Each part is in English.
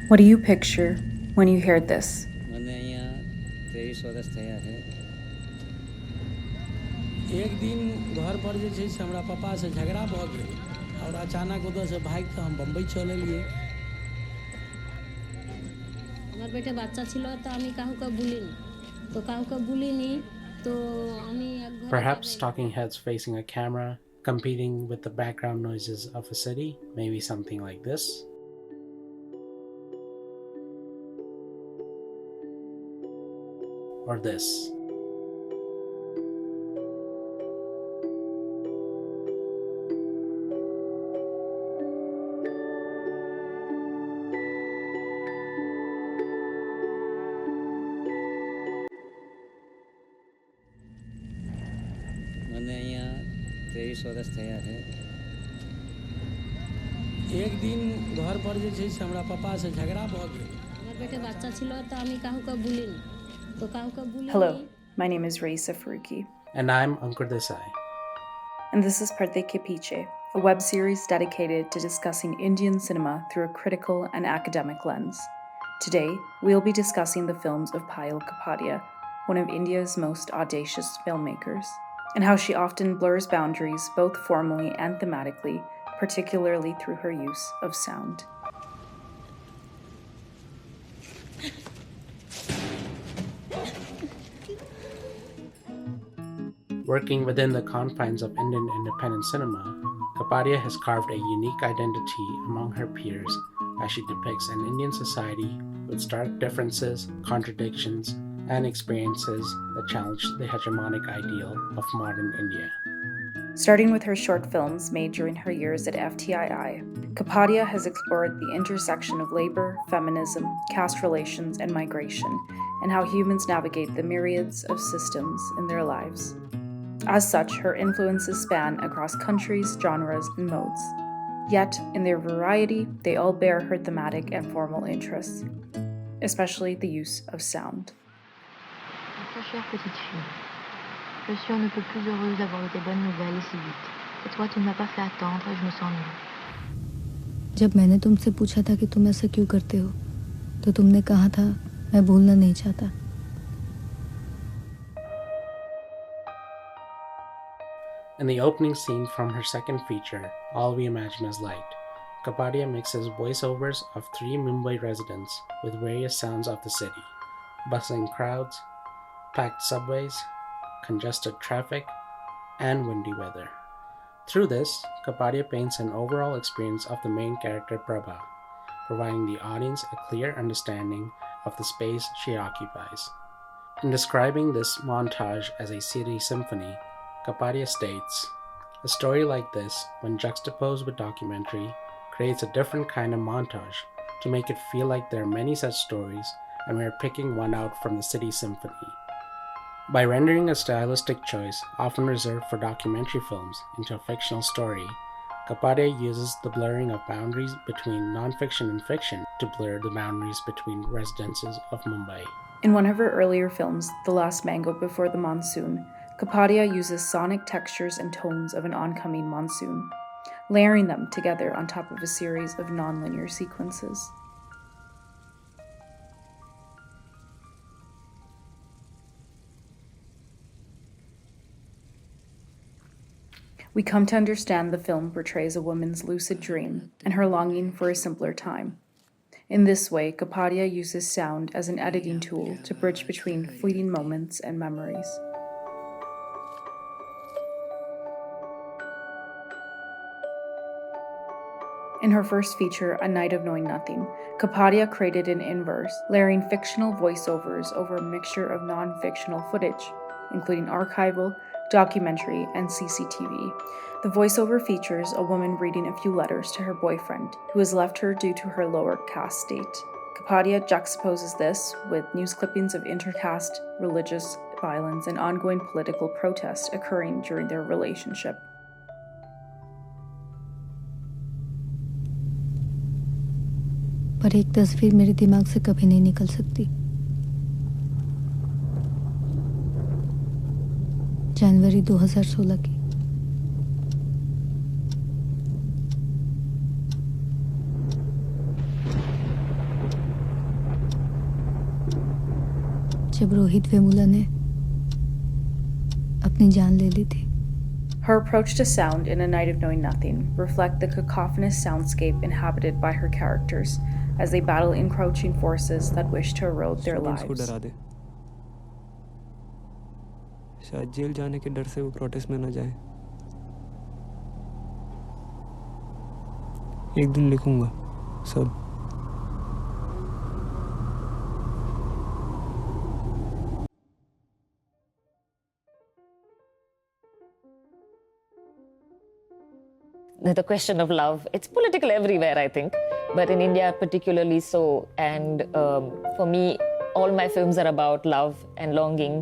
What do you picture when you hear this? મને અહીંયા 23 વર્ષ થયા છે. एक दिन घर पर जे छै से हमरा पापा से झगड़ा भऽ गेल और अचानक उधर से भाग के हम बम्बई चल एलिए. আমার পেটে বাচ্চা ছিল তো আমি কাউকে বলিনি তো কাউকে বলিনি তো আমি এক ঘরে Perhaps talking heads facing a camera, competing with the background noises of a city, maybe something like this. Or this. મને અહીંયા 23 વર્ષ થયા છે. एक दिन घर पर जे छै से हमरा पापा से झगड़ा भऽ गेल. আমার পেটে বাচ্চা ছিল তো আমি কাউকে বলিনি তো কাউকে বলিনি. Hello, my name is Raeesa Faruqi. And I'm Ankur and Raeesa. And this is Payal Kapadia, a web series dedicated to discussing Indian cinema through a critical and academic lens. Today, we'll be discussing the films of Payal Kapadia, one of India's most audacious filmmakers, and how she often blurs boundaries both formally and thematically, particularly through her use of sound. Working within the confines of Indian independent cinema, Kapadia has carved a unique identity among her peers as she depicts an Indian society with stark differences, contradictions, and experiences that challenge the hegemonic ideal of modern India. Starting with her short films made during her years at FTII, Kapadia has explored the intersection of labor, feminism, caste relations, and migration, and how humans navigate the myriads of systems in their lives. As such, her influences span across countries, genres, and modes. Yet, in their variety, they all bear her thematic and formal interests, especially the use of sound. Très chère petite fille, je suis on ne peut plus heureuse d'avoir eu des bonnes nouvelles et si vite. Et toi, tu ne m'as pas fait attendre et je me sens nulle. जब मैंने तुमसे पूछा था कि तुम ऐसा क्यों करते हो, तो तुमने कहा था मैं भूलना नहीं चाहता. In the opening scene from her second feature, All We Imagine Is Light, Kapadia mixes voiceovers of 3 Mumbai residents with various sounds of the city: bustling crowds, packed subways, congested traffic, and windy weather. Through this, Kapadia paints an overall experience of the main character Prabha, providing the audience a clear understanding of the space she occupies. In describing this montage as a city symphony, Kapadia states, "A story like this, when juxtaposed with documentary, creates a different kind of montage to make it feel like there are many such stories and we are picking one out from the city symphony." By rendering a stylistic choice often reserved for documentary films into a fictional story, Kapadia uses the blurring of boundaries between non-fiction and fiction to blur the boundaries between residences of Mumbai. In one of her earlier films, The Last Mango Before the Monsoon, Kapadia uses sonic textures and tones of an oncoming monsoon, layering them together on top of a series of nonlinear sequences. We come to understand the film portrays a woman's lucid dream and her longing for a simpler time. In this way, Kapadia uses sound as an editing tool to bridge between fleeting moments and memories. In her first feature, A Night of Knowing Nothing, Kapadia created an inverse, layering fictional voiceovers over a mixture of non-fictional footage, including archival, documentary, and CCTV. The voiceover features a woman reading a few letters to her boyfriend, who has left her due to her lower caste state. Kapadia juxtaposes this with news clippings of intercaste, religious violence, and ongoing political protest occurring during their relationship. पर एक तस्वीर मेरे दिमाग से कभी नहीं निकल सकती. जनवरी 2016 की. जब रोहित वेमुला ने अपनी जान ले ली थी। Her approach to sound in A Night of Knowing Nothing reflect the cacophonous soundscape inhabited by her characters as they battle encroaching forces that wish to erode their students को lives. डरा दे, शायद जेल जाने के डर से वो protest में न जाए। एक दिन लिखूंगा सब। The question of love, it's political everywhere, I think, but in India particularly so. And for me, all my films are about love and longing.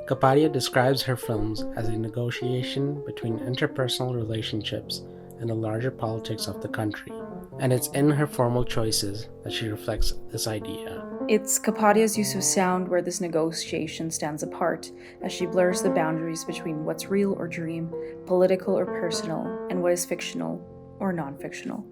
Kapadia describes her films as a negotiation between interpersonal relationships and the larger politics of the country, and it's in her formal choices that she reflects this idea. It's Kapadia's use of sound where this negotiation stands apart, as she blurs the boundaries between what's real or dream, political or personal, and what is fictional or non-fictional.